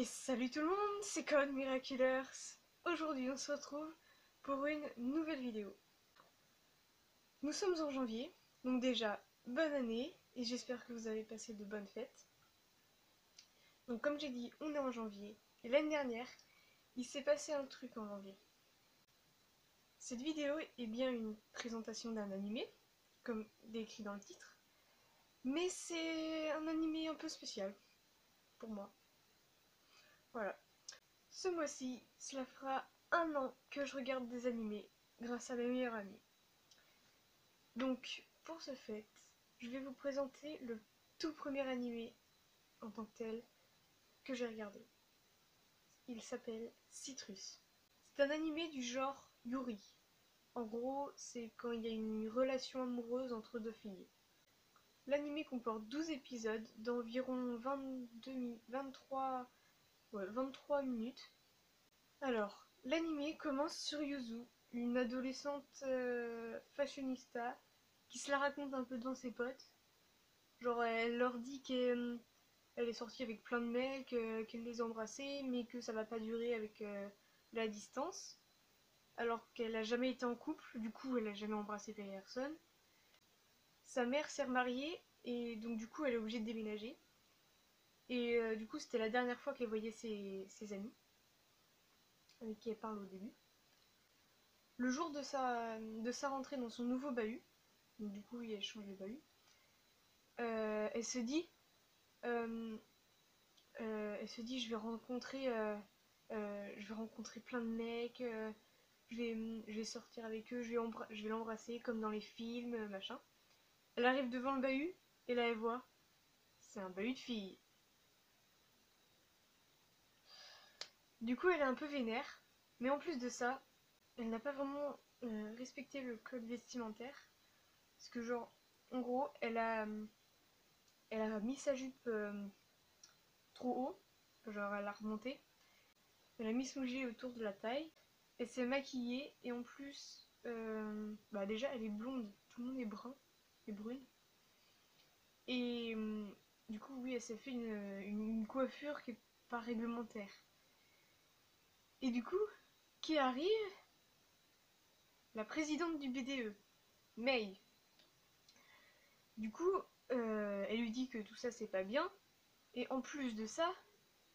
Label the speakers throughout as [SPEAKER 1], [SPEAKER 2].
[SPEAKER 1] Et salut tout le monde, c'est Code Miraculous. Aujourd'hui on se retrouve pour une nouvelle vidéo. Nous sommes en janvier, donc déjà bonne année et j'espère que vous avez passé de bonnes fêtes. Donc comme j'ai dit, on est en janvier et l'année dernière, il s'est passé un truc en janvier. Cette vidéo est bien une présentation d'un animé, comme décrit dans le titre, mais c'est un animé un peu spécial pour moi. Voilà. Ce mois-ci, cela fera un an que je regarde des animés grâce à mes meilleurs amis. Donc, pour ce fait, je vais vous présenter le tout premier animé en tant que tel que j'ai regardé. Il s'appelle Citrus. C'est un animé du genre Yuri. En gros, c'est quand il y a une relation amoureuse entre deux filles. L'animé comporte 12 épisodes d'environ 23 minutes. Alors, l'anime commence sur Yuzu, une adolescente fashionista qui se la raconte un peu devant ses potes. Genre, elle leur dit qu'elle est sortie avec plein de mecs, qu'elle les a embrassés, mais que ça va pas durer avec la distance. Alors qu'elle a jamais été en couple, du coup, elle a jamais embrassé personne. Sa mère s'est remariée, et donc du coup, elle est obligée de déménager. Et du coup, c'était la dernière fois qu'elle voyait ses amis, avec qui elle parle au début. Le jour de sa rentrée dans son nouveau bahut, donc du coup elle change de bahut, elle se dit je vais rencontrer plein de mecs, je vais sortir avec eux, je vais l'embrasser comme dans les films, machin. Elle arrive devant le bahut et là elle voit, c'est un bahut de filles. Du coup elle est un peu vénère, mais en plus de ça, elle n'a pas vraiment respecté le code vestimentaire. Parce que genre, en gros, elle a mis sa jupe trop haut, genre elle l'a remontée. Elle a mis son gilet autour de la taille. Elle s'est maquillée et en plus, bah déjà elle est blonde, tout le monde est brun et brune. Et du coup, oui, elle s'est fait une coiffure qui est pas réglementaire. Et du coup, qui arrive? La présidente du BDE, May. Du coup, elle lui dit que tout ça c'est pas bien. Et en plus de ça,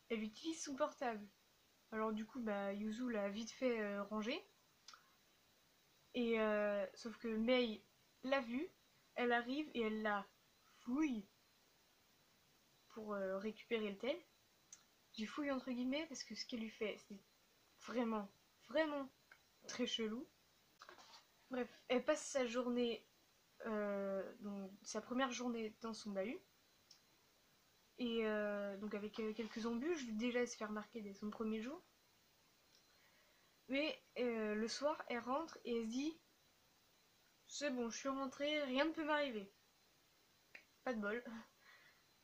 [SPEAKER 1] elle utilise son portable. Alors du coup, bah, Yuzu l'a vite fait ranger. Et sauf que Mei l'a vu, elle arrive et elle la fouille pour récupérer le tel. J'ai fouille entre guillemets parce que ce qu'elle lui fait, c'est vraiment, vraiment très chelou. Bref, elle passe sa journée, donc sa première journée dans son bahut. Et donc avec quelques embûches, déjà elle se fait remarquer dès son premier jour. Mais le soir, elle rentre et elle se dit c'est bon, je suis rentrée, rien ne peut m'arriver. Pas de bol.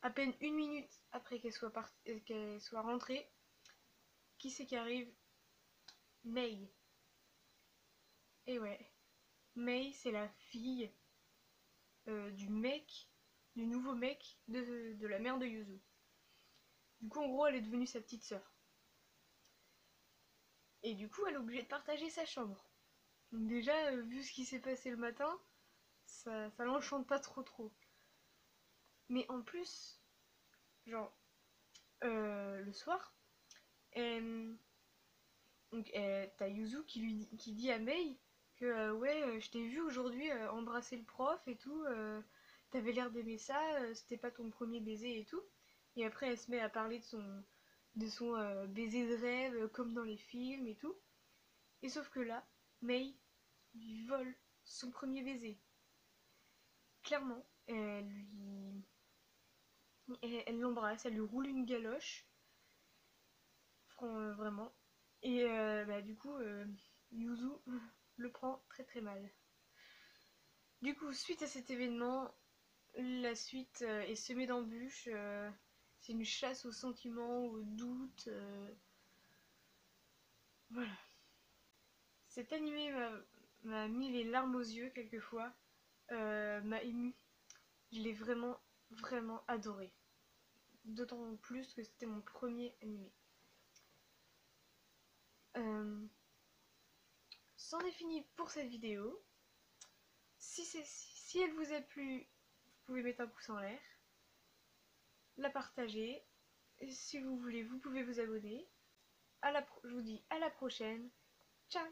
[SPEAKER 1] À peine une minute après qu'elle soit rentrée, qui c'est qui arrive? Mei. Et ouais, Mei, c'est la fille du nouveau mec de la mère de Yuzu. Du coup, en gros, elle est devenue sa petite sœur. Et du coup, elle est obligée de partager sa chambre. Donc déjà, vu ce qui s'est passé le matin, ça l'enchante pas trop. Mais en plus, genre, le soir, donc t'as Yuzu qui dit à Mei que ouais, je t'ai vu aujourd'hui embrasser le prof et tout, t'avais l'air d'aimer ça, c'était pas ton premier baiser et tout. Et après elle se met à parler de son baiser de rêve comme dans les films et tout. Et sauf que là, Mei lui vole son premier baiser. Clairement, elle l'embrasse, elle lui roule une galoche. Vraiment. Et bah, du coup, Yuzu le prend très mal. Du coup, suite à cet événement, la suite est semée d'embûches. C'est une chasse aux sentiments, aux doutes. Voilà. Cet animé m'a mis les larmes aux yeux quelquefois, m'a ému. Je l'ai vraiment adoré. D'autant plus que c'était mon premier animé. C'en est fini pour cette vidéo. Si elle vous a plu, vous pouvez mettre un pouce en l'air, la partager. Et si vous voulez, vous pouvez vous abonner. Je vous dis à la prochaine. Ciao!